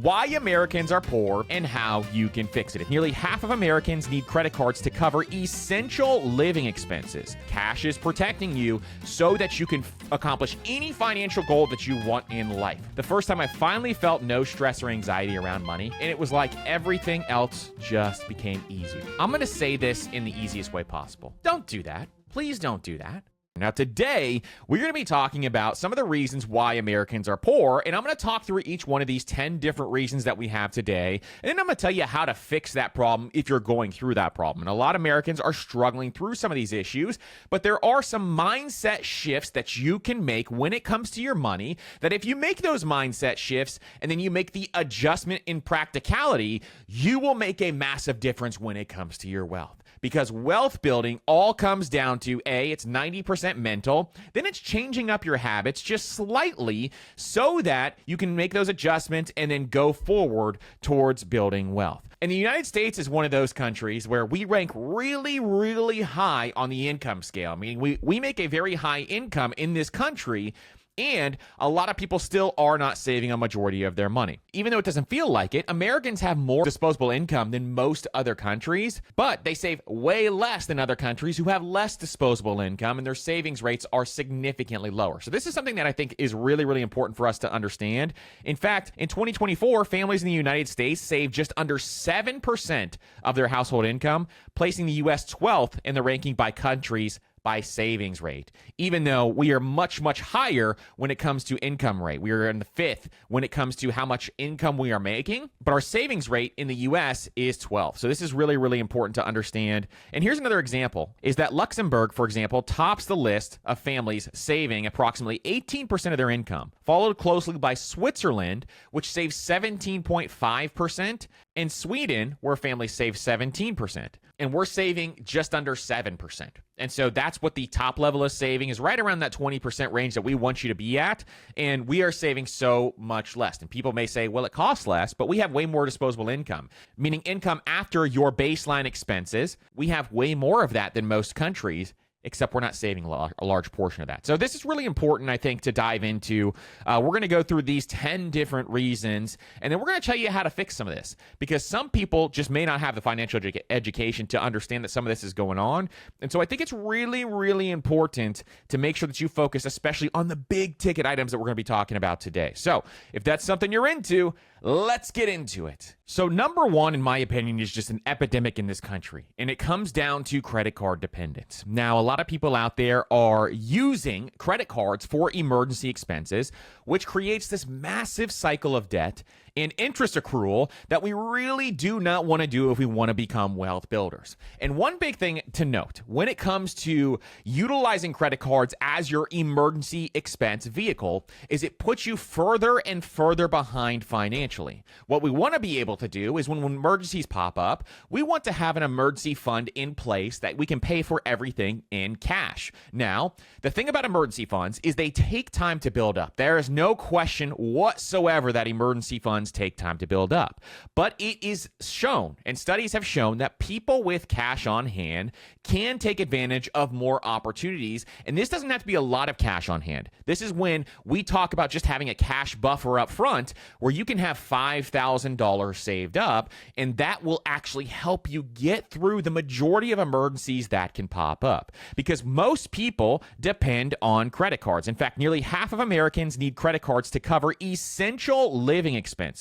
why Americans are poor and how you can fix it. Nearly half of Americans need credit cards to cover essential living expenses. Cash is protecting you so that you can accomplish any financial goal that you want in life. The first time I finally felt no stress or anxiety around money, and it was like everything else just became easier. I'm going to say this in the easiest way possible. Don't do that. Please don't do that. Now, today, we're going to be talking about some of the reasons why Americans are poor, and I'm going to talk through each one of these 10 different reasons that we have today, and then I'm going to tell you how to fix that problem if you're going through that problem. And a lot of Americans are struggling through some of these issues, but there are some mindset shifts that you can make when it comes to your money, that if you make those mindset shifts and then you make the adjustment in practicality, you will make a massive difference when it comes to your wealth. Because wealth building all comes down to, A, it's 90% mental, then it's changing up your habits just slightly so that you can make those adjustments and then go forward towards building wealth. And the United States is one of those countries where we rank really, really high on the income scale. I mean, we make a very high income in this country, and a lot of people still are not saving a majority of their money. Even though it doesn't feel like it, Americans have more disposable income than most other countries, but they save way less than other countries who have less disposable income, and their savings rates are significantly lower. So this is something that I think is really, really important for us to understand. In fact, in 2024, families in the United States saved just under 7% of their household income, placing the U.S. 12th in the ranking by countries by savings rate, even though we are much, much higher when it comes to income rate. We are in the 5th when it comes to how much income we are making, but our savings rate in the US is 12. So this is really, really important to understand. And here's another example, is that Luxembourg, for example, tops the list of families saving approximately 18% of their income, followed closely by Switzerland, which saves 17.5%, and Sweden, where families save 17%. And we're saving just under 7%. And so that's what the top level of saving is, right around that 20% range that we want you to be at. And we are saving so much less. And people may say, well, it costs less, but we have way more disposable income, meaning income after your baseline expenses. We have way more of that than most countries, except we're not saving a large portion of that. So this is really important, I think, to dive into. We're going to go through these 10 different reasons, and then we're going to tell you how to fix some of this, because some people just may not have the financial education to understand that some of this is going on. And so I think it's really, really important to make sure that you focus, especially on the big ticket items that we're going to be talking about today. So if that's something you're into, let's get into it. So number one, in my opinion, is just an epidemic in this country, and it comes down to credit card dependence. Now, a lot of people out there are using credit cards for emergency expenses, which creates this massive cycle of debt and interest accrual that we really do not want to do if we want to become wealth builders. And one big thing to note when it comes to utilizing credit cards as your emergency expense vehicle is it puts you further and further behind financially. What we want to be able to do is when emergencies pop up, we want to have an emergency fund in place that we can pay for everything in cash. Now, the thing about emergency funds is they take time to build up. There is no question whatsoever that emergency funds take time to build up. But it is shown, and studies have shown, that people with cash on hand can take advantage of more opportunities. And this doesn't have to be a lot of cash on hand. This is when we talk about just having a cash buffer up front where you can have $5,000 saved up, and that will actually help you get through the majority of emergencies that can pop up. Because most people depend on credit cards. In fact, nearly half of Americans need credit cards to cover essential living expenses,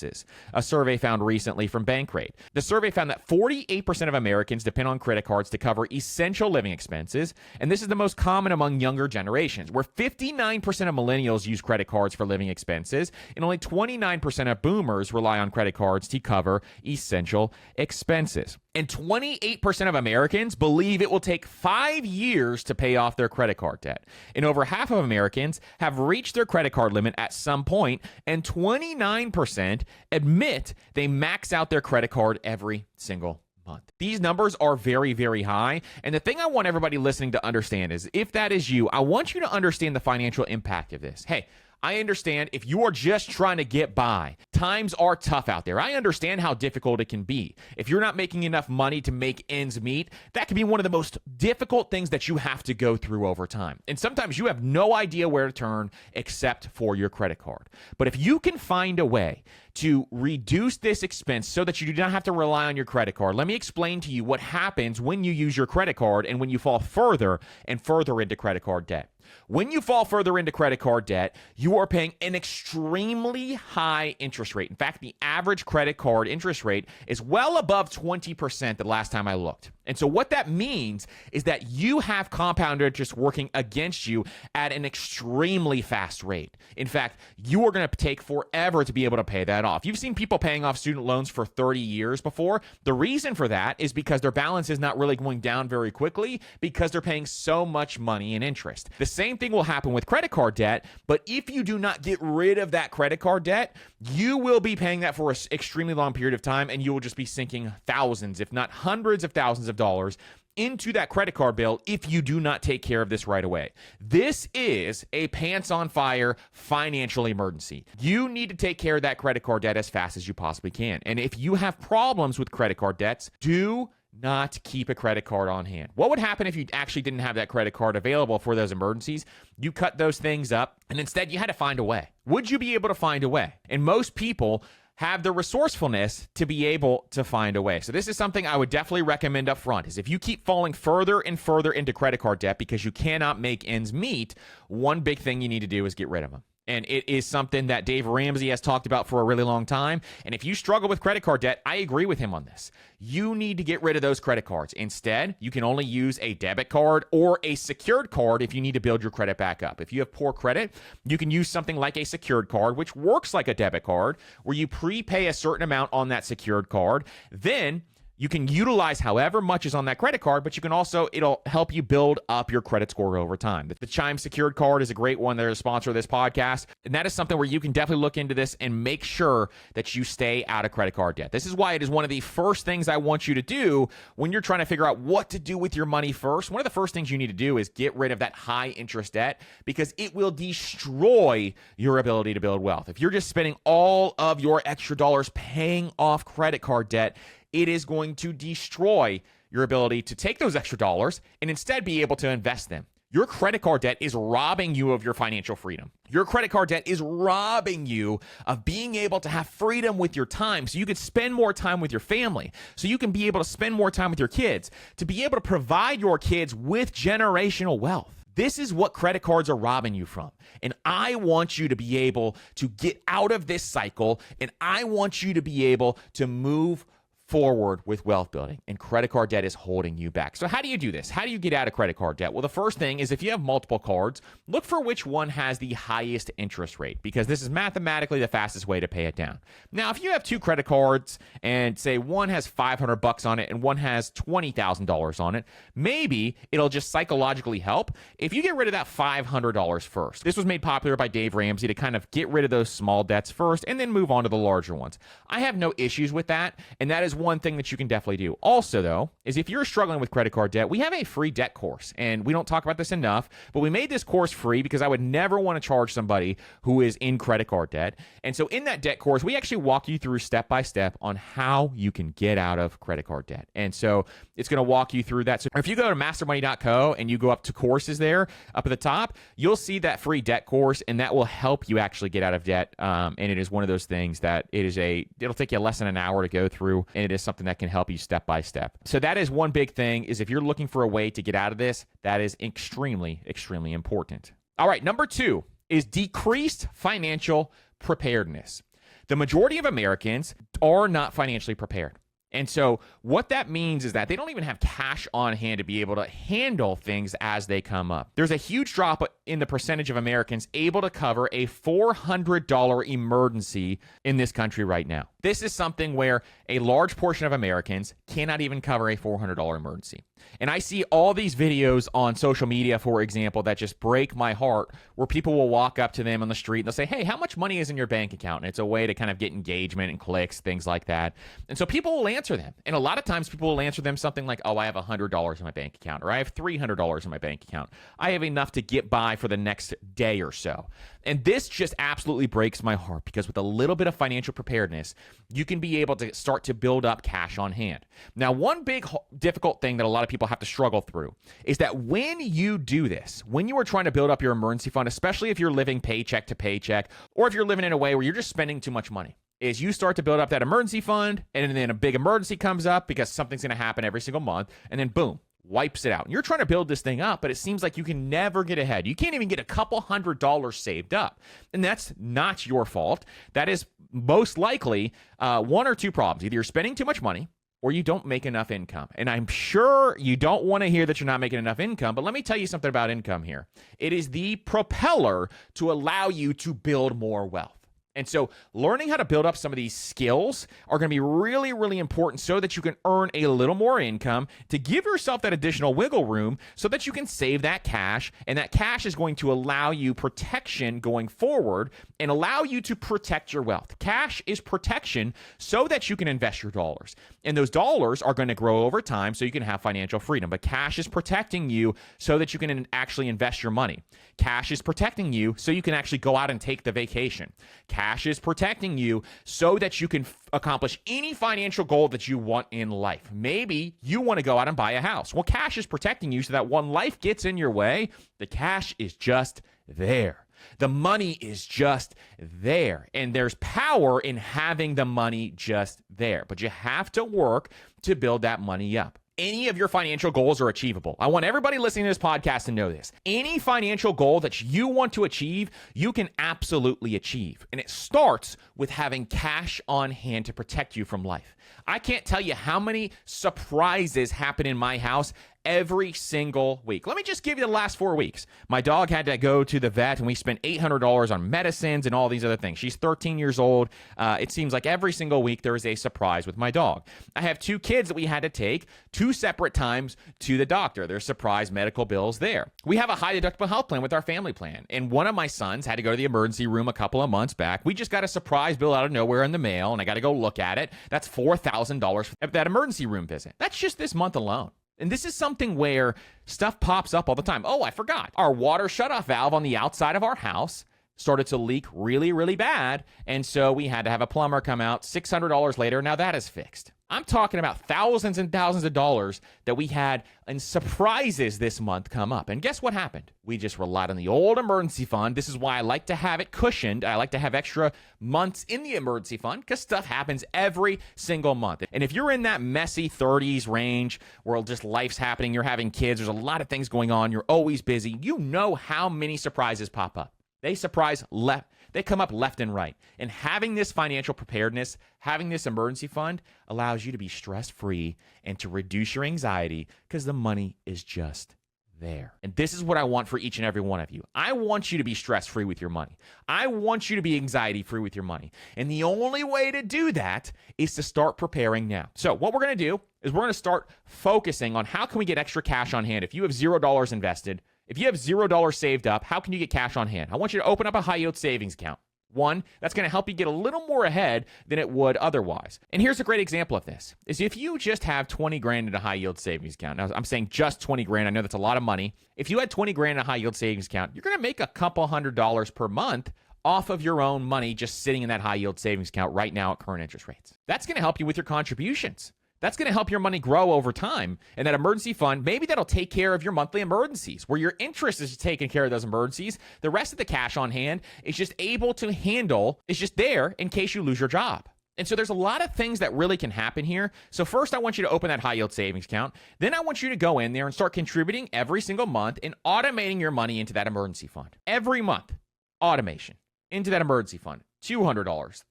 a survey found recently from Bankrate. The survey found that 48% of Americans depend on credit cards to cover essential living expenses, and this is the most common among younger generations, where 59% of millennials use credit cards for living expenses, and only 29% of boomers rely on credit cards to cover essential expenses. And 28% of Americans believe it will take 5 years to pay off their credit card debt. And over half of Americans have reached their credit card limit at some point, and 29% admit they max out their credit card every single month. These numbers are very, very high. And the thing I want everybody listening to understand is, if that is you, I want you to understand the financial impact of this. Hey, I understand if you are just trying to get by, times are tough out there. I understand how difficult it can be. If you're not making enough money to make ends meet, that can be one of the most difficult things that you have to go through over time. And sometimes you have no idea where to turn except for your credit card. But if you can find a way to reduce this expense so that you do not have to rely on your credit card, let me explain to you what happens when you use your credit card and when you fall further and further into credit card debt. When you fall further into credit card debt, you are paying an extremely high interest rate. In fact, the average credit card interest rate is well above 20% the last time I looked. And so what that means is that you have compound interest working against you at an extremely fast rate. In fact, you are going to take forever to be able to pay that off. You've seen people paying off student loans for 30 years before. The reason for that is because their balance is not really going down very quickly because they're paying so much money in interest. The same thing will happen with credit card debt, but if you do not get rid of that credit card debt, you will be paying that for an extremely long period of time, and you will just be sinking thousands, if not hundreds of thousands of dollars into that credit card bill if you do not take care of this right away. This is a pants on fire financial emergency. You need to take care of that credit card debt as fast as you possibly can. And if you have problems with credit card debts, do not keep a credit card on hand. What would happen if you actually didn't have that credit card available for those emergencies? You cut those things up, and instead you had to find a way. Would you be able to find a way? And most people have the resourcefulness to be able to find a way. So this is something I would definitely recommend up front, is if you keep falling further and further into credit card debt because you cannot make ends meet, one big thing you need to do is get rid of them. And it is something that Dave Ramsey has talked about for a really long time. And if you struggle with credit card debt, I agree with him on this. You need to get rid of those credit cards. Instead, you can only use a debit card or a secured card if you need to build your credit back up. If you have poor credit, you can use something like a secured card, which works like a debit card, where you prepay a certain amount on that secured card. Then you can utilize however much is on that credit card, but you can also, it'll help you build up your credit score over time. The Chime secured card is a great one. They're a sponsor of this podcast. And that is something where you can definitely look into this and make sure that you stay out of credit card debt. This is why it is one of the first things I want you to do when you're trying to figure out what to do with your money first. One of the first things you need to do is get rid of that high interest debt because it will destroy your ability to build wealth. If you're just spending all of your extra dollars paying off credit card debt, it is going to destroy your ability to take those extra dollars and instead be able to invest them. Your credit card debt is robbing you of your financial freedom. Your credit card debt is robbing you of being able to have freedom with your time so you can spend more time with your family, so you can be able to spend more time with your kids, to be able to provide your kids with generational wealth. This is what credit cards are robbing you from. And I want you to be able to get out of this cycle, and I want you to be able to move forward with wealth building, and credit card debt is holding you back. So how do you do this? How do you get out of credit card debt? Well, the first thing is if you have multiple cards, look for which one has the highest interest rate, because this is mathematically the fastest way to pay it down. Now, if you have two credit cards and say one has $500 on it and one has $20,000 on it, maybe it'll just psychologically help if you get rid of that $500 first. This was made popular by Dave Ramsey to kind of get rid of those small debts first and then move on to the larger ones. I have no issues with that, and that is one thing that you can definitely do. Also, though, is if you're struggling with credit card debt, we have a free debt course, and we don't talk about this enough, but we made this course free because I would never want to charge somebody who is in credit card debt. And so in that debt course, we actually walk you through step by step on how you can get out of credit card debt. And so it's going to walk you through that. So if you go to mastermoney.co and you go up to courses there, up at the top, you'll see that free debt course, and that will help you actually get out of debt. And it is one of those things that it'll take you less than an hour to go through, and it is something that can help you step by step. So that is one big thing, is if you're looking for a way to get out of this, that is extremely, extremely important. All right, number 2 is decreased financial preparedness. The majority of Americans are not financially prepared. And so what that means is that they don't even have cash on hand to be able to handle things as they come up. There's a huge drop in the percentage of Americans able to cover a $400 emergency in this country right now. This is something where a large portion of Americans cannot even cover a $400 emergency. And I see all these videos on social media, for example, that just break my heart, where people will walk up to them on the street and they'll say, hey, how much money is in your bank account? And it's a way to kind of get engagement and clicks, things like that. And so people will answer answer them. And a lot of times people will answer them something like, oh, I have $100 in my bank account, or I have $300 in my bank account. I have enough to get by for the next day or so. And this just absolutely breaks my heart, because with a little bit of financial preparedness, you can be able to start to build up cash on hand. Now, one big difficult thing that a lot of people have to struggle through is that when you do this, when you are trying to build up your emergency fund, especially if you're living paycheck to paycheck, or if you're living in a way where you're just spending too much money, is you start to build up that emergency fund, and then a big emergency comes up because something's going to happen every single month, and then boom, wipes it out. And you're trying to build this thing up, but it seems like you can never get ahead. You can't even get a couple $100s saved up. And that's not your fault. That is most likely one or two problems. Either you're spending too much money, or you don't make enough income. And I'm sure you don't want to hear that you're not making enough income, but let me tell you something about income here. It is the propeller to allow you to build more wealth. And so learning how to build up some of these skills are going to be really, really important so that you can earn a little more income to give yourself that additional wiggle room so that you can save that cash. And that cash is going to allow you protection going forward and allow you to protect your wealth. Cash is protection so that you can invest your dollars. And those dollars are going to grow over time so you can have financial freedom. But cash is protecting you so that you can actually invest your money. Cash is protecting you so you can actually go out and take the vacation. Cash is protecting you so that you can accomplish any financial goal that you want in life. Maybe you want to go out and buy a house. Well, cash is protecting you so that when life gets in your way, the cash is just there. The money is just there. And there's power in having the money just there. But you have to work to build that money up. Any of your financial goals are achievable. I want everybody listening to this podcast to know this. Any financial goal that you want to achieve, you can absolutely achieve. And it starts with having cash on hand to protect you from life. I can't tell you how many surprises happen in my house every single week. Let me just give you the last 4 weeks. My dog had to go to the vet, and we spent $800 on medicines and all these other things. She's 13 years old. It seems like every single week there is a surprise with my dog. I have 2 kids that we had to take 2 separate times to the doctor. There's surprise medical bills there. We have a high deductible health plan with our family plan, and one of my sons had to go to the emergency room a couple of months back. We just got a surprise bill out of nowhere in the mail, and I got to go look at it. That's $4,000 for that emergency room visit. That's just this month alone. And this is something where stuff pops up all the time. Oh, I forgot. Our water shutoff valve on the outside of our house started to leak really, really bad. And so we had to have a plumber come out. $600 later, now that is fixed. I'm talking about thousands and thousands of dollars that we had in surprises this month come up. And guess what happened? We just relied on the old emergency fund. This is why I like to have it cushioned. I like to have extra months in the emergency fund because stuff happens every single month. And if you're in that messy 30s range where just life's happening, you're having kids, there's a lot of things going on, you're always busy, you know how many surprises pop up. They come up left and right. And having this financial preparedness, having this emergency fund allows you to be stress-free and to reduce your anxiety because the money is just there. And this is what I want for each and every one of you. I want you to be stress-free with your money. I want you to be anxiety-free with your money. And the only way to do that is to start preparing now. So what we're going to do is we're going to start focusing on how can we get extra cash on hand. If you have $0 invested, if you have $0 saved up, how can you get cash on hand? I want you to open up a high-yield savings account. One, that's going to help you get a little more ahead than it would otherwise. And here's a great example of this, is if you just have 20 grand in a high-yield savings account. Now, I'm saying just 20 grand. I know that's a lot of money. If you had 20 grand in a high-yield savings account, you're going to make a couple $100s per month off of your own money just sitting in that high-yield savings account right now at current interest rates. That's going to help you with your contributions. That's going to help your money grow over time. And that emergency fund, maybe that'll take care of your monthly emergencies, where your interest is taking care of those emergencies. The rest of the cash on hand is just able to handle, it's just there in case you lose your job. And so there's a lot of things that really can happen here. So first, I want you to open that high yield savings account. Then I want you to go in there and start contributing every single month and automating your money into that emergency fund. Every month, automation into that emergency fund. $200,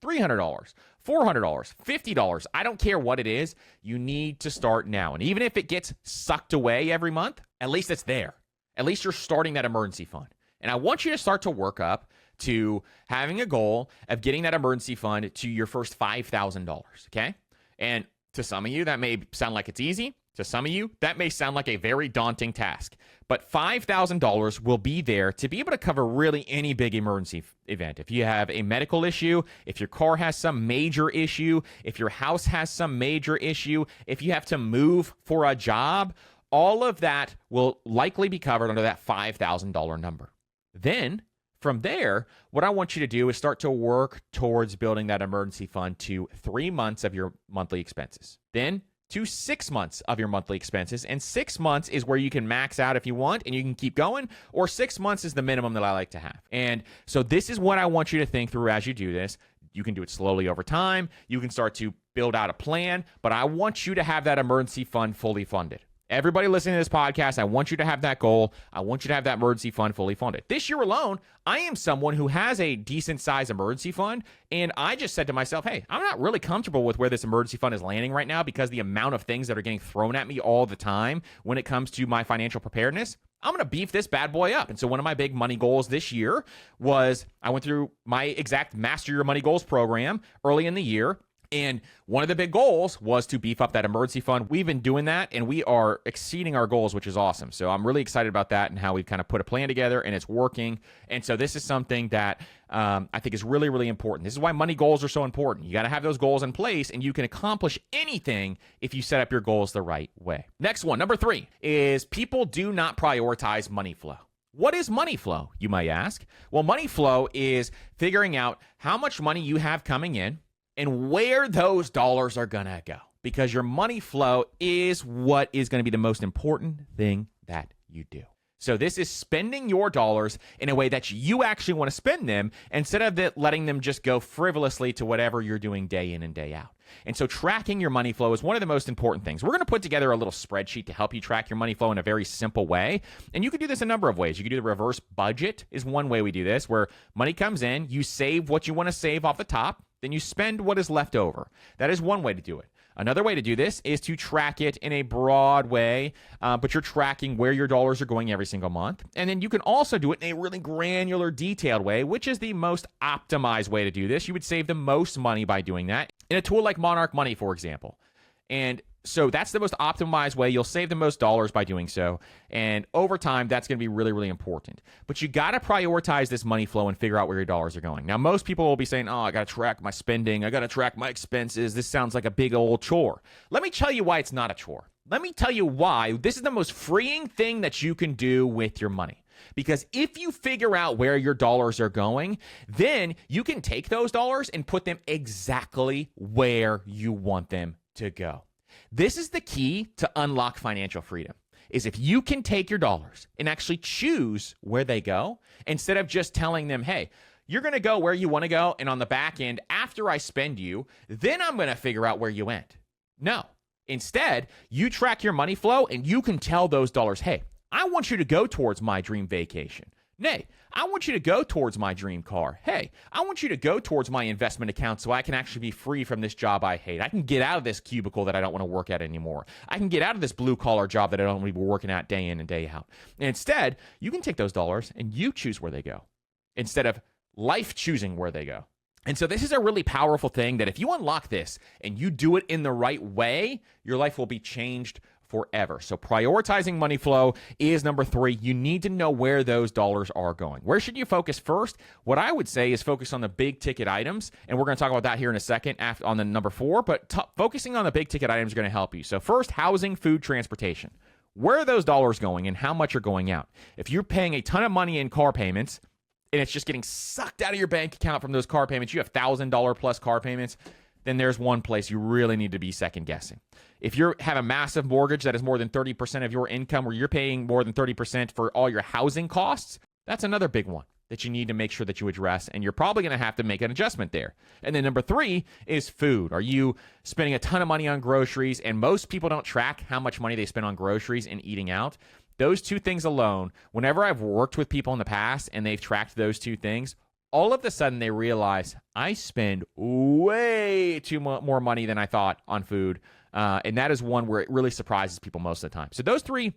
$300, $400, $50. I don't care what it is. You need to start now. And even if it gets sucked away every month, at least it's there. At least you're starting that emergency fund. And I want you to start to work up to having a goal of getting that emergency fund to your first $5,000, okay? And to some of you, that may sound like it's easy. To some of you, that may sound like a very daunting task, but $5,000 will be there to be able to cover really any big emergency event. If you have a medical issue, if your car has some major issue, if your house has some major issue, if you have to move for a job, all of that will likely be covered under that $5,000 number. Then, from there, what I want you to do is start to work towards building that emergency fund to 3 months of your monthly expenses. Then, to 6 months of your monthly expenses. And 6 months is where you can max out if you want and you can keep going, or 6 months is the minimum that I like to have. And so this is what I want you to think through as you do this. You can do it slowly over time. You can start to build out a plan, but I want you to have that emergency fund fully funded. Everybody listening to this podcast, I want you to have that goal. I want you to have that emergency fund fully funded. This year alone, I am someone who has a decent size emergency fund, and I just said to myself, hey, I'm not really comfortable with where this emergency fund is landing right now because the amount of things that are getting thrown at me all the time when it comes to my financial preparedness. I'm going to beef this bad boy up. And so one of my big money goals this year was I went through my exact Master Your Money Goals program early in the year. And one of the big goals was to beef up that emergency fund. We've been doing that, and we are exceeding our goals, which is awesome. So I'm really excited about that and how we've kind of put a plan together, and it's working. And so this is something that I think is really, really important. This is why money goals are so important. You got to have those goals in place, and you can accomplish anything if you set up your goals the right way. Next one, number 3, is people do not prioritize money flow. What is money flow, you might ask? Well, money flow is figuring out how much money you have coming in and where those dollars are going to go, because your money flow is what is going to be the most important thing that you do. So this is spending your dollars in a way that you actually want to spend them instead of letting them just go frivolously to whatever you're doing day in and day out. And so tracking your money flow is one of the most important things. We're going to put together a little spreadsheet to help you track your money flow in a very simple way. And you can do this a number of ways. You can do the reverse budget is one way we do this, where money comes in, you save what you want to save off the top, then you spend what is left over. That is one way to do it. Another way to do this is to track it in a broad way, but you're tracking where your dollars are going every single month. And then you can also do it in a really granular, detailed way, which is the most optimized way to do this. You would save the most money by doing that in a tool like Monarch Money, for example. And so that's the most optimized way. You'll save the most dollars by doing so. And over time, that's going to be really, really important. But you got to prioritize this money flow and figure out where your dollars are going. Now, most people will be saying, oh, I got to track my spending. I got to track my expenses. This sounds like a big old chore. Let me tell you why it's not a chore. Let me tell you why this is the most freeing thing that you can do with your money. Because if you figure out where your dollars are going, then you can take those dollars and put them exactly where you want them to go. This is the key to unlock financial freedom, is if you can take your dollars and actually choose where they go, instead of just telling them, hey, you're going to go where you want to go, and on the back end, after I spend you, then I'm going to figure out where you went. No. Instead, you track your money flow, and you can tell those dollars, hey, I want you to go towards my dream vacation. Nay, I want you to go towards my dream car. Hey, I want you to go towards my investment account so I can actually be free from this job I hate. I can get out of this cubicle that I don't want to work at anymore. I can get out of this blue-collar job that I don't want to be working at day in and day out. And instead, you can take those dollars and you choose where they go instead of life choosing where they go. And so this is a really powerful thing that if you unlock this and you do it in the right way, your life will be changed forever. So prioritizing money flow is number 3. You need to know where those dollars are going. Where should you focus first? What I would say is focus on the big ticket items. And we're going to talk about that here in a second on the number 4. But focusing on the big ticket items is going to help you. So first, housing, food, transportation. Where are those dollars going and how much are going out? If you're paying a ton of money in car payments and it's just getting sucked out of your bank account from those car payments, you have $1,000 plus car payments, then there's one place you really need to be second guessing. If you have a massive mortgage that is more than 30% of your income, where you're paying more than 30% for all your housing costs, that's another big one that you need to make sure that you address, and you're probably going to have to make an adjustment there. And then number 3 is food. Are you spending a ton of money on groceries? And most people don't track how much money they spend on groceries and eating out. Those 2 things alone, whenever I've worked with people in the past and they've tracked those 2 things, all of a sudden they realize I spend way too more money than I thought on food. And that is one where it really surprises people most of the time. So those 3,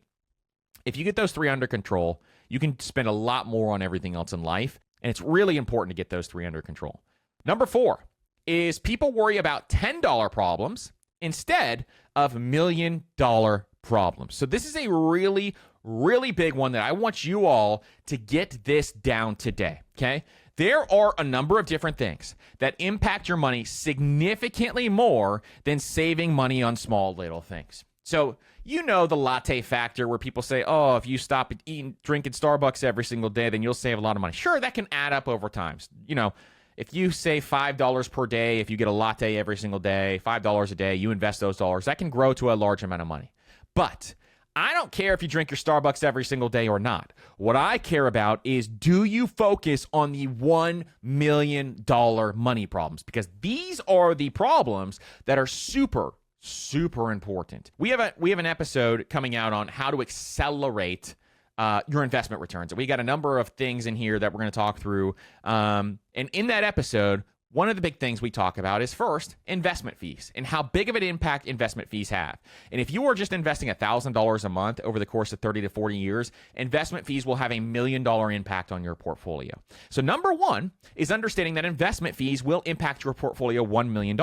if you get those 3 under control, you can spend a lot more on everything else in life. And it's really important to get those 3 under control. Number 4 is people worry about $10 problems instead of $1,000,000 problems. So this is a really, really big one that I want you all to get this down today, okay? There are a number of different things that impact your money significantly more than saving money on small little things. So you know the latte factor where people say, oh, if you stop drinking Starbucks every single day, then you'll save a lot of money. Sure, that can add up over time. You know, if you save $5 per day, if you get a latte every single day, $5 a day, you invest those dollars, that can grow to a large amount of money. But I don't care if you drink your Starbucks every single day or not. What I care about is, do you focus on the $1 million money problems? Because these are the problems that are super important. We have an episode coming out on how to accelerate your investment returns. We got a number of things in here that we're going to talk through. And in that episode, one of the big things we talk about is, first, investment fees and how big of an impact investment fees have. And if you are just investing $1,000 a month over the course of 30 to 40 years, investment fees will have $1 million impact on your portfolio. So number one is understanding that investment fees will impact your portfolio $1 million.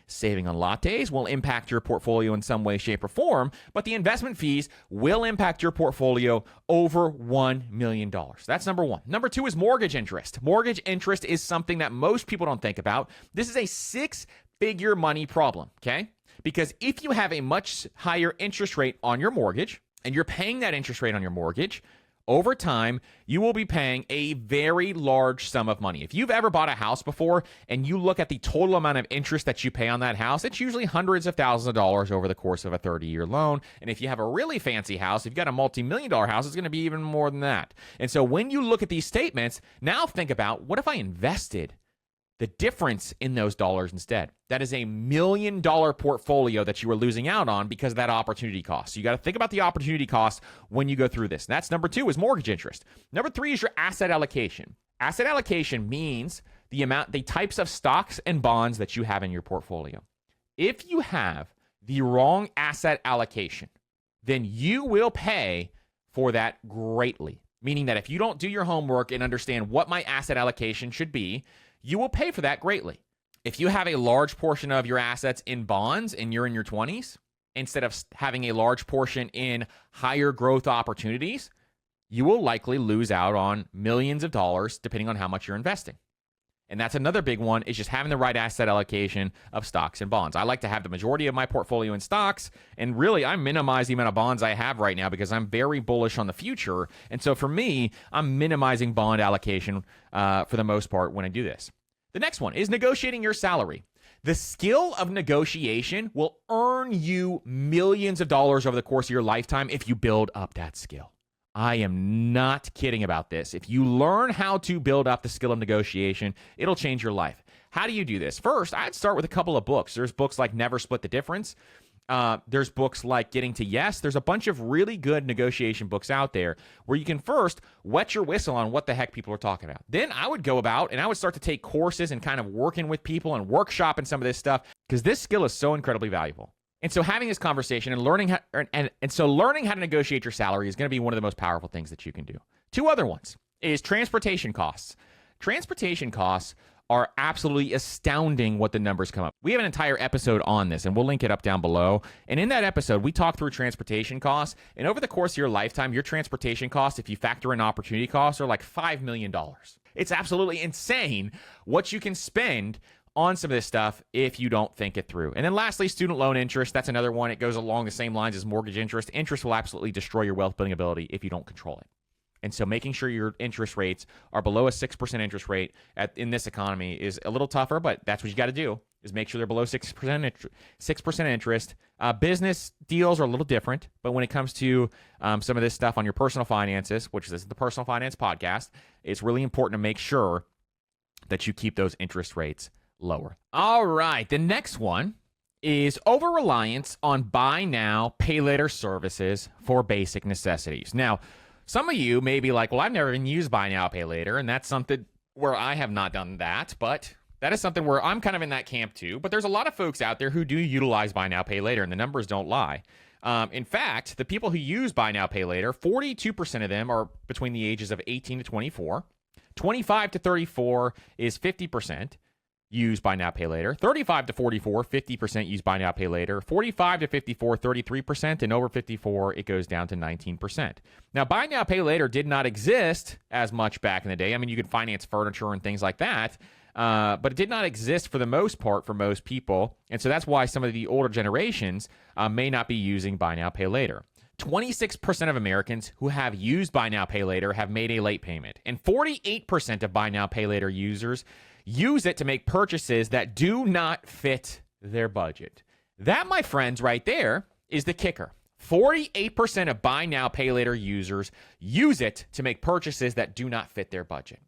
Saving on lattes will impact your portfolio in some way, shape, or form, but the investment fees will impact your portfolio over $1 million. That's number one. Number two is mortgage interest. Mortgage interest is something that most people don't think about. This is a six-figure money problem, okay? Because if you have a much higher interest rate on your mortgage, and you're paying that interest rate on your mortgage, over time, you will be paying a very large sum of money. If you've ever bought a house before and you look at the total amount of interest that you pay on that house, it's usually hundreds of thousands of dollars over the course of a 30-year loan. And if you have a really fancy house, if you've got a multi-million-dollar house, it's going to be even more than that. And so when you look at these statements, now think about, what if I invested the difference in those dollars instead? That is $1 million portfolio that you were losing out on because of that opportunity cost. So you got to think about the opportunity cost when you go through this. And that's number two, is mortgage interest. Number three is your asset allocation. Asset allocation means the types of stocks and bonds that you have in your portfolio. If you have the wrong asset allocation, then you will pay for that greatly. Meaning that if you don't do your homework and understand what my asset allocation should be, you will pay for that greatly. If you have a large portion of your assets in bonds and you're in your 20s, instead of having a large portion in higher growth opportunities, you will likely lose out on millions of dollars depending on how much you're investing. And that's another big one, is just having the right asset allocation of stocks and bonds. I like to have the majority of my portfolio in stocks, and really I minimize the amount of bonds I have right now because I'm very bullish on the future. And so for me, I'm minimizing bond allocation for the most part when I do this. The next one is negotiating your salary. The skill of negotiation will earn you millions of dollars over the course of your lifetime if you build up that skill. I am not kidding about this. If you learn how to build up the skill of negotiation, it'll change your life. How do you do this? First, I'd start with a couple of books. There's books like Never Split the Difference. There's books like Getting to Yes. There's a bunch of really good negotiation books out there where you can first wet your whistle on what the heck people are talking about. Then I would go about and I would start to take courses and kind of working with people and workshopping some of this stuff, because this skill is so incredibly valuable. And so having this conversation and learning how to negotiate your salary is going to be one of the most powerful things that you can do. Two other ones is transportation costs. Transportation costs are absolutely astounding what the numbers come up. We have an entire episode on this, and we'll link it up down below. And in that episode, we talk through transportation costs. And over the course of your lifetime, your transportation costs, if you factor in opportunity costs, are like $5 million. It's absolutely insane what you can spend on some of this stuff if you don't think it through. And then lastly, student loan interest. That's another one. It goes along the same lines as mortgage interest. Interest will absolutely destroy your wealth building ability if you don't control it. And so making sure your interest rates are below a 6% interest rate in this economy is a little tougher, but that's what you got to do, is make sure they're below 6% interest. Business deals are a little different, but when it comes to some of this stuff on your personal finances, which is the Personal Finance Podcast, it's really important to make sure that you keep those interest rates lower. All right, the next one is over-reliance on buy now, pay later services for basic necessities. Now, some of you may be like, well, I've never even used buy now, pay later, and that's something where I have not done that, but that is something where I'm kind of in that camp too. But there's a lot of folks out there who do utilize buy now, pay later, and the numbers don't lie. In fact, the people who use buy now, pay later, 42% of them are between the ages of 18 to 24. 25 to 34 is 50%. use buy now, pay later. 35 to 44, 50% use buy now, pay later. 45 to 54, 33%. And over 54, it goes down to 19%. Now, buy now, pay later did not exist as much back in the day. I mean, you could finance furniture and things like that. But it did not exist for the most part for most people. And so that's why some of the older generations may not be using buy now, pay later. 26% of Americans who have used buy now, pay later have made a late payment. And 48% of buy now, pay later users use it to make purchases that do not fit their budget. That, my friends, right there is the kicker. 48% of buy now, pay later users use it to make purchases that do not fit their budget.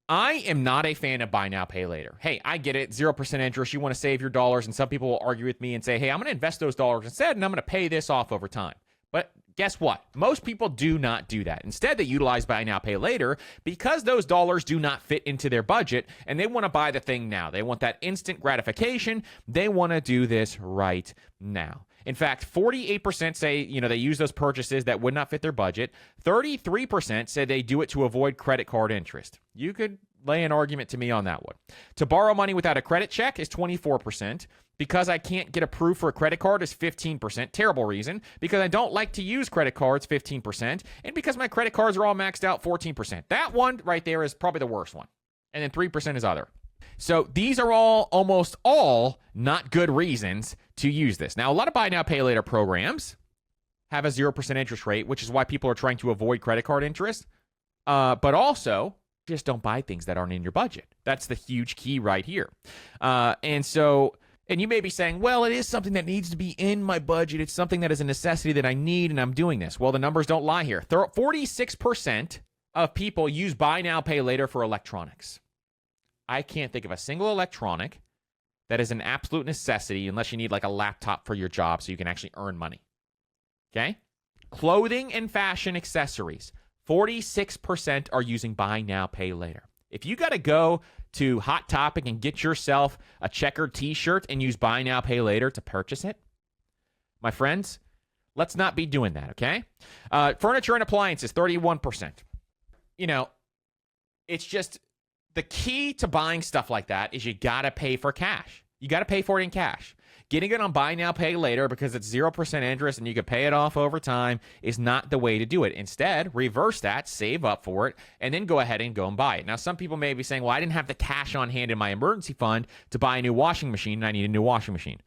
I am not a fan of buy now, pay later. Hey, I get it. 0% interest. You want to save your dollars. And some people will argue with me and say, hey, I'm going to invest those dollars instead, and I'm going to pay this off over time. But guess what? Most people do not do that. Instead, they utilize buy now, pay later because those dollars do not fit into their budget, and they want to buy the thing now. They want that instant gratification. They want to do this right now. In fact, 48% say, they use those purchases that would not fit their budget. 33% said they do it to avoid credit card interest. You could lay an argument to me on that one. To borrow money without a credit check is 24%. Because I can't get approved for a credit card is 15%. Terrible reason. Because I don't like to use credit cards, 15%. And because my credit cards are all maxed out, 14%. That one right there is probably the worst one. And then 3% is other. So these are almost all not good reasons to use this. Now, a lot of buy now, pay later programs have a 0% interest rate, which is why people are trying to avoid credit card interest. But also, just don't buy things that aren't in your budget. That's the huge key right here. And you may be saying, well, it is something that needs to be in my budget. It's something that is a necessity that I need, and I'm doing this. Well, the numbers don't lie here. 46% of people use buy now, pay later for electronics. I can't think of a single electronic that is an absolute necessity unless you need like a laptop for your job so you can actually earn money. Okay? Clothing and fashion accessories. 46% are using buy now, pay later. If you got to go to Hot Topic and get yourself a checkered t-shirt and use buy now, pay later to purchase it, my friends, let's not be doing that, okay? Furniture and appliances, 31%. It's just the key to buying stuff like that is you got to pay for cash. You got to pay for it in cash. Getting it on buy now, pay later because it's 0% interest and you can pay it off over time is not the way to do it. Instead, reverse that, save up for it, and then go ahead and go and buy it. Now, some people may be saying, well, I didn't have the cash on hand in my emergency fund to buy a new washing machine, and I need a new washing machine.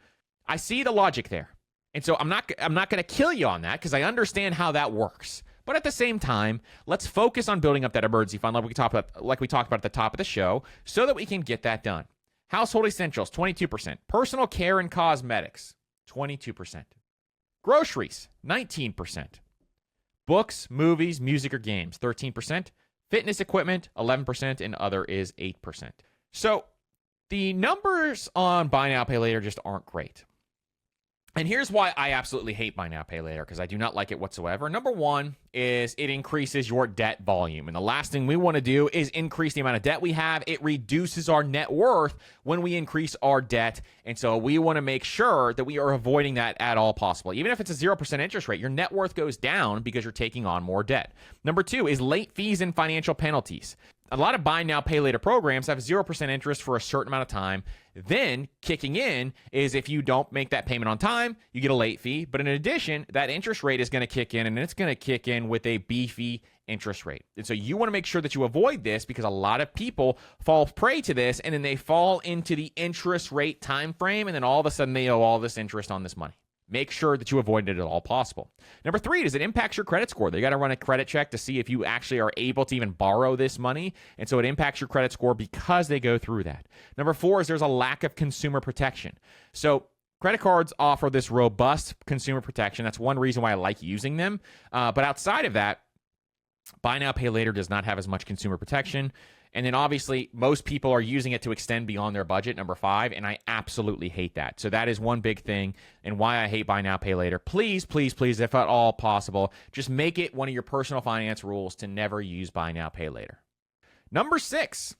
I see the logic there. And so I'm not going to kill you on that because I understand how that works. But at the same time, let's focus on building up that emergency fund like we talked about at the top of the show so that we can get that done. Household essentials, 22%. Personal care and cosmetics, 22%. Groceries, 19%. Books, movies, music, or games, 13%. Fitness equipment, 11%. And other is 8%. So the numbers on buy now, pay later just aren't great. And here's why I absolutely hate buy now, pay later, because I do not like it whatsoever. Number one is it increases your debt volume. And the last thing we want to do is increase the amount of debt we have. It reduces our net worth when we increase our debt. And so we want to make sure that we are avoiding that at all possible. Even if it's a 0% interest rate, your net worth goes down because you're taking on more debt. Number two is late fees and financial penalties. A lot of buy now, pay later programs have 0% interest for a certain amount of time. Then kicking in is if you don't make that payment on time, you get a late fee. But in addition, that interest rate is going to kick in, and it's going to kick in with a beefy interest rate. And so you want to make sure that you avoid this because a lot of people fall prey to this, and then they fall into the interest rate time frame, and then all of a sudden they owe all this interest on this money. Make sure that you avoid it at all possible. Number three is it impacts your credit score. They got to run a credit check to see if you actually are able to even borrow this money. And so it impacts your credit score because they go through that. Number four is there's a lack of consumer protection. So credit cards offer this robust consumer protection. That's one reason why I like using them. But outside of that, buy now, pay later does not have as much consumer protection. And then obviously, most people are using it to extend beyond their budget, number five, and I absolutely hate that. So that is one big thing and why I hate buy now, pay later. Please, please, please, if at all possible, just make it one of your personal finance rules to never use buy now, pay later. Number six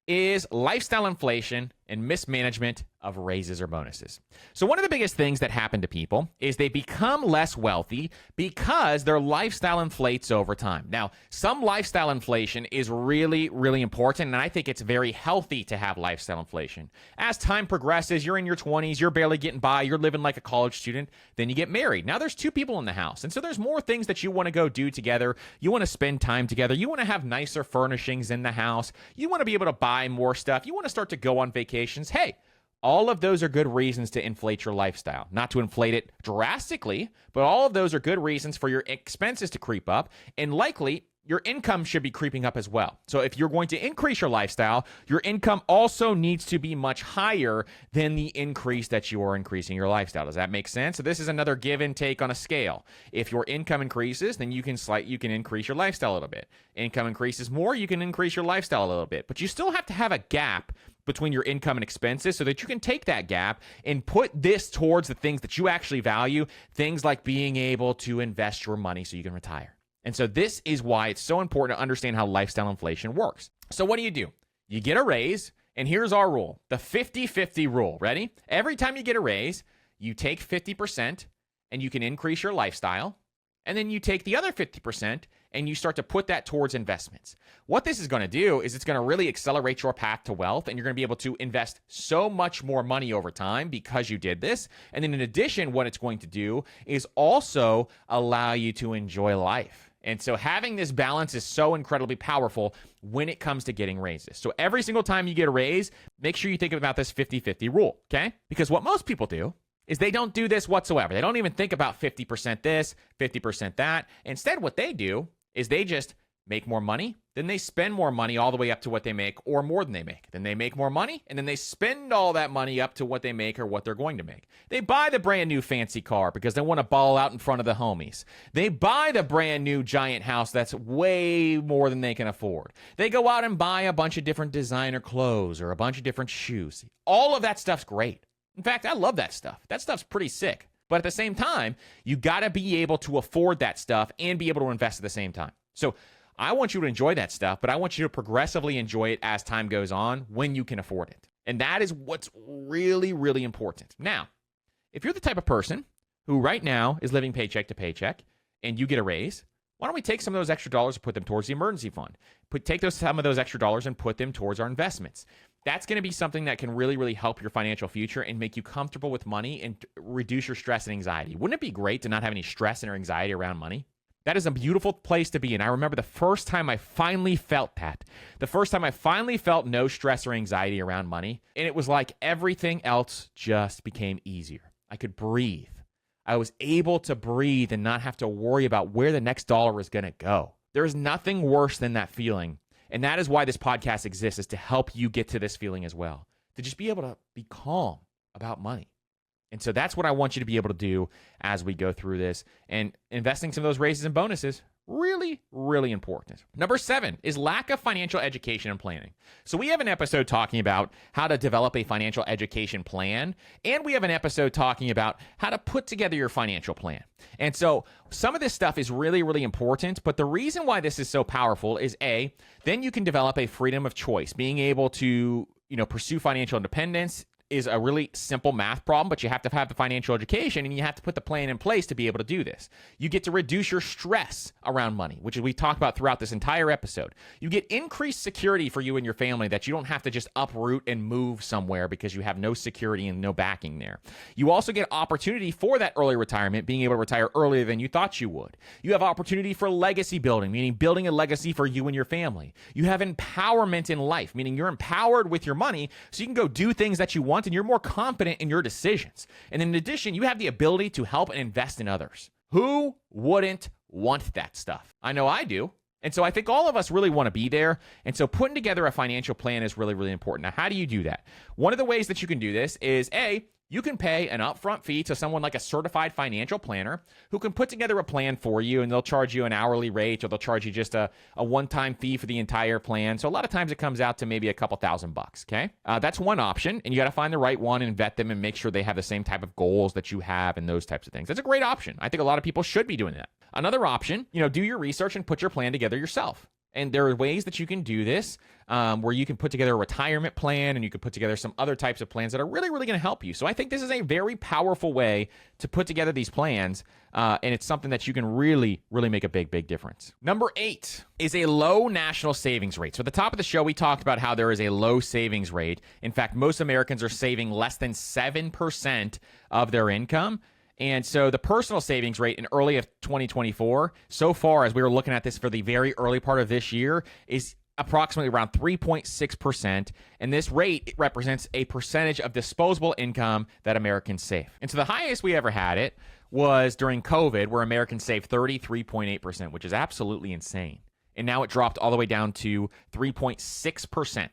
is lifestyle inflation and mismanagement of raises or bonuses. So one of the biggest things that happen to people is they become less wealthy because their lifestyle inflates over time. Now, some lifestyle inflation is really, really important, and I think it's very healthy to have lifestyle inflation. As time progresses, you're in your 20s, you're barely getting by, you're living like a college student, then you get married. Now there's 2 people in the house, and so there's more things that you want to go do together. You want to spend time together. You want to have nicer furnishings in the house. You want to be able to buy more stuff. You want to start to go on vacations. Hey, all of those are good reasons to inflate your lifestyle. Not to inflate it drastically, but all of those are good reasons for your expenses to creep up, and likely your income should be creeping up as well. So if you're going to increase your lifestyle, your income also needs to be much higher than the increase that you are increasing your lifestyle. Does that make sense? So this is another give and take on a scale. If your income increases, then you can increase your lifestyle a little bit. Income increases more, you can increase your lifestyle a little bit. But you still have to have a gap between your income and expenses so that you can take that gap and put this towards the things that you actually value, things like being able to invest your money so you can retire. And so this is why it's so important to understand how lifestyle inflation works. So what do? You get a raise, and here's our rule, the 50-50 rule. Ready? Every time you get a raise, you take 50% and you can increase your lifestyle, and then you take the other 50% and you start to put that towards investments. What this is going to do is it's going to really accelerate your path to wealth, and you're going to be able to invest so much more money over time because you did this. And then in addition, what it's going to do is also allow you to enjoy life. And so having this balance is so incredibly powerful when it comes to getting raises. So every single time you get a raise, make sure you think about this 50-50 rule, okay? Because what most people do is they don't do this whatsoever. They don't even think about 50% this, 50% that. Instead, what they do is they just make more money, then they spend more money all the way up to what they make or more than they make. Then they make more money, and then they spend all that money up to what they make or what they're going to make. They buy the brand new fancy car because they want to ball out in front of the homies. They buy the brand new giant house that's way more than they can afford. They go out and buy a bunch of different designer clothes or a bunch of different shoes. All of that stuff's great. In fact, I love that stuff. That stuff's pretty sick. But at the same time, you got to be able to afford that stuff and be able to invest at the same time. So I want you to enjoy that stuff, but I want you to progressively enjoy it as time goes on when you can afford it. And that is what's really, really important. Now, if you're the type of person who right now is living paycheck to paycheck and you get a raise, why don't we take some of those extra dollars and put them towards the emergency fund? Take some of those extra dollars and put them towards our investments. That's going to be something that can really, really help your financial future and make you comfortable with money and reduce your stress and anxiety. Wouldn't it be great to not have any stress and anxiety around money? That is a beautiful place to be. And I remember the first time I finally felt that. The first time I finally felt no stress or anxiety around money. And it was like everything else just became easier. I could breathe. I was able to breathe and not have to worry about where the next dollar is going to go. There's nothing worse than that feeling. And that is why this podcast exists, is to help you get to this feeling as well. To just be able to be calm about money. And so that's what I want you to be able to do as we go through this. And investing some of those raises and bonuses, really, really important. Number 7 is lack of financial education and planning. So we have an episode talking about how to develop a financial education plan. And we have an episode talking about how to put together your financial plan. And so some of this stuff is really, really important. But the reason why this is so powerful is then you can develop a freedom of choice, being able to, pursue financial independence is a really simple math problem, but you have to have the financial education and you have to put the plan in place to be able to do this. You get to reduce your stress around money, which we talked about throughout this entire episode. You get increased security for you and your family, that you don't have to just uproot and move somewhere because you have no security and no backing there. You also get opportunity for that early retirement, being able to retire earlier than you thought you would. You have opportunity for legacy building, meaning building a legacy for you and your family. You have empowerment in life, meaning you're empowered with your money so you can go do things that you want and you're more confident in your decisions. And in addition, you have the ability to help and invest in others. Who wouldn't want that stuff? I know I do. And so I think all of us really want to be there. And so putting together a financial plan is really, really important. Now, how do you do that? One of the ways that you can do this is you can pay an upfront fee to someone like a certified financial planner who can put together a plan for you, and they'll charge you an hourly rate, or they'll charge you just a one-time fee for the entire plan. So a lot of times it comes out to maybe a couple $1,000, okay? That's one option, and you got to find the right one and vet them and make sure they have the same type of goals that you have and those types of things. That's a great option. I think a lot of people should be doing that. Another option, do your research and put your plan together yourself. And there are ways that you can do this where you can put together a retirement plan and you can put together some other types of plans that are really, really going to help you. So I think this is a very powerful way to put together these plans, and it's something that you can really, really make a big, big difference. Number 8 is a low national savings rate. So at the top of the show, we talked about how there is a low savings rate. In fact, most Americans are saving less than 7% of their income. And so the personal savings rate in early of 2024, so far as we were looking at this for the very early part of this year, is approximately around 3.6%. And this rate represents a percentage of disposable income that Americans save. And so the highest we ever had it was during COVID, where Americans saved 33.8%, which is absolutely insane. And now it dropped all the way down to 3.6%.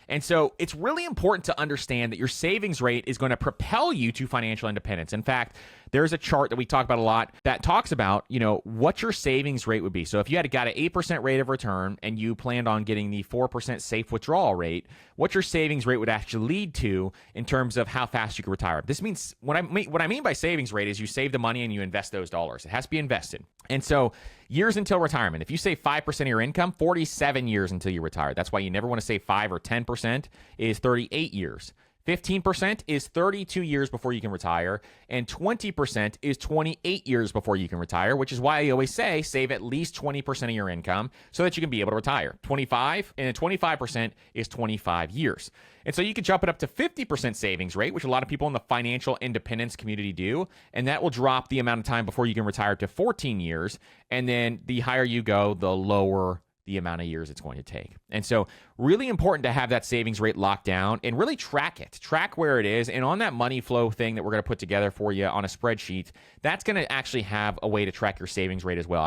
And so it's really important to understand that your savings rate is going to propel you to financial independence. In fact, there's a chart that we talk about a lot that talks about, what your savings rate would be. So if you got an 8% rate of return and you planned on getting the 4% safe withdrawal rate, what your savings rate would actually lead to in terms of how fast you can retire. This means what I mean by savings rate is you save the money and you invest those dollars. It has to be invested. And so years until retirement, if you save 5% of your income, 47 years until you retire. That's why you never want to save 5 or 10% is 38 years. 15% is 32 years before you can retire, and 20% is 28 years before you can retire, which is why I always say save at least 20% of your income so that you can be able to retire. 25% is 25 years. And so you can jump it up to 50% savings rate, which a lot of people in the financial independence community do, and that will drop the amount of time before you can retire to 14 years, and then the higher you go, the lower the amount of years it's going to take. And so really important to have that savings rate locked down and really track it. Track where it is. And on that money flow thing that we're going to put together for you on a spreadsheet, that's going to actually have a way to track your savings rate as well.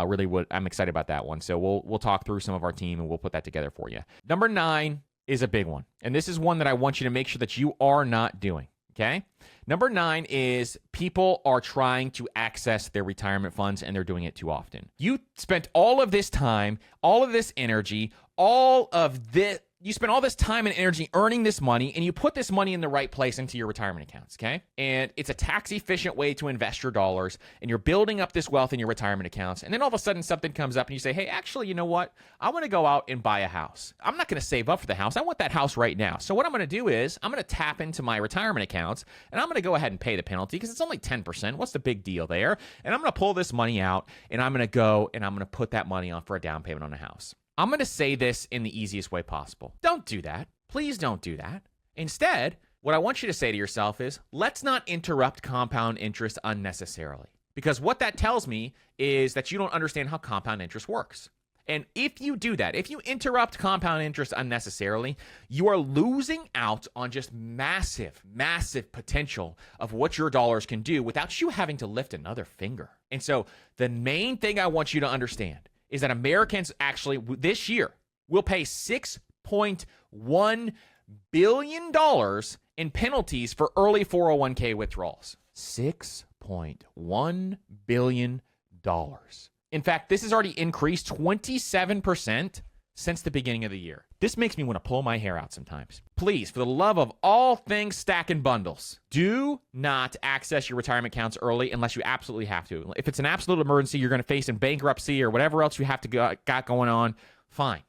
I'm excited about that one. So we'll talk through some of our team and we'll put that together for you. Number 9 is a big one. And this is one that I want you to make sure that you are not doing. Okay. Number 9 is people are trying to access their retirement funds and they're doing it too often. You spent all of this time, all of this energy, you spend all this time and energy earning this money, and you put this money in the right place into your retirement accounts, okay? And it's a tax-efficient way to invest your dollars, and you're building up this wealth in your retirement accounts, and then all of a sudden something comes up and you say, hey, actually, you know what? I want to go out and buy a house. I'm not going to save up for the house. I want that house right now. So what I'm going to do is I'm going to tap into my retirement accounts, and I'm going to go ahead and pay the penalty because it's only 10%. What's the big deal there? And I'm going to pull this money out, and I'm going to go and I'm going to put that money on for a down payment on a house. I'm going to say this in the easiest way possible. Don't do that. Please don't do that. Instead, what I want you to say to yourself is, let's not interrupt compound interest unnecessarily. Because what that tells me is that you don't understand how compound interest works. And if you do that, if you interrupt compound interest unnecessarily, you are losing out on just massive, massive potential of what your dollars can do without you having to lift another finger. And so the main thing I want you to understand is that Americans actually this year will pay $6.1 billion in penalties for early 401k withdrawals. $6.1 billion. In fact, this has already increased 27% since the beginning of the year. This makes me want to pull my hair out sometimes. Please, for the love of all things stacking bundles, do not access your retirement accounts early unless you absolutely have to. If it's an absolute emergency, you're going to face in bankruptcy or whatever else you have to got going on, fine.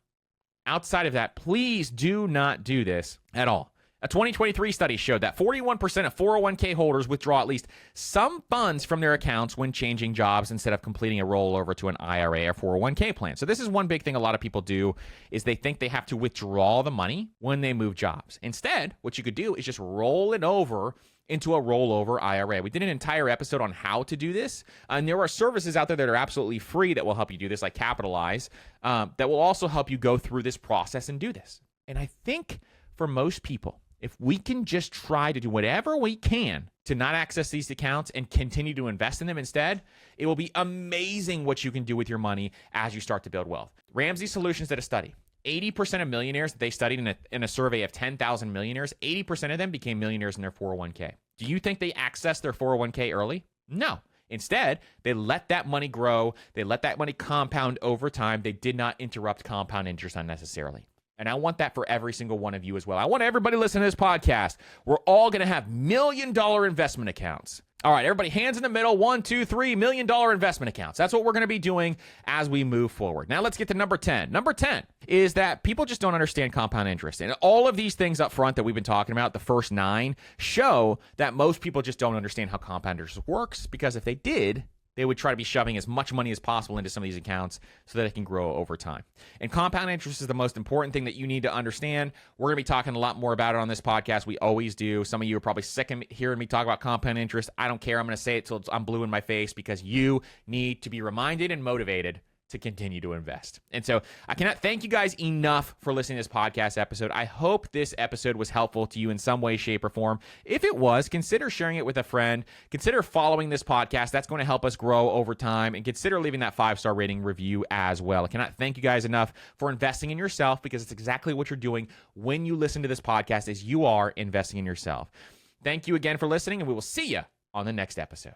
Outside of that, please do not do this at all. A 2023 study showed that 41% of 401k holders withdraw at least some funds from their accounts when changing jobs instead of completing a rollover to an IRA or 401k plan. So this is one big thing a lot of people do is they think they have to withdraw the money when they move jobs. Instead, what you could do is just roll it over into a rollover IRA. We did an entire episode on how to do this, and there are services out there that are absolutely free that will help you do this, like Capitalize, that will also help you go through this process and do this. And I think for most people, if we can just try to do whatever we can to not access these accounts and continue to invest in them instead, it will be amazing what you can do with your money as you start to build wealth. Ramsey Solutions did a study. 80% of millionaires that they studied in a survey of 10,000 millionaires, 80% of them became millionaires in their 401k. Do you think they accessed their 401k early? No. Instead, they let that money grow. They let that money compound over time. They did not interrupt compound interest unnecessarily. And I want that for every single one of you as well. I want everybody listening to this podcast. We're all going to have $1 million investment accounts. All right, everybody, hands in the middle, $1, $2, $3 million investment accounts. That's what we're going to be doing as we move forward. Now let's get to number 10. Number 10 is that people just don't understand compound interest. And all of these things up front that we've been talking about, the first 9, show that most people just don't understand how compound interest works, because if they did, they would try to be shoving as much money as possible into some of these accounts so that it can grow over time. And compound interest is the most important thing that you need to understand. We're going to be talking a lot more about it on this podcast. We always do. Some of you are probably sick of hearing me talk about compound interest. I don't care. I'm going to say it till I'm blue in my face, because you need to be reminded and motivated to continue to invest. And so I cannot thank you guys enough for listening to this podcast episode. I hope this episode was helpful to you in some way, shape, or form. If it was, consider sharing it with a friend. Consider following this podcast. That's going to help us grow over time. And consider leaving that 5-star rating review as well. I cannot thank you guys enough for investing in yourself, because it's exactly what you're doing when you listen to this podcast, is you are investing in yourself. Thank you again for listening, and we will see you on the next episode.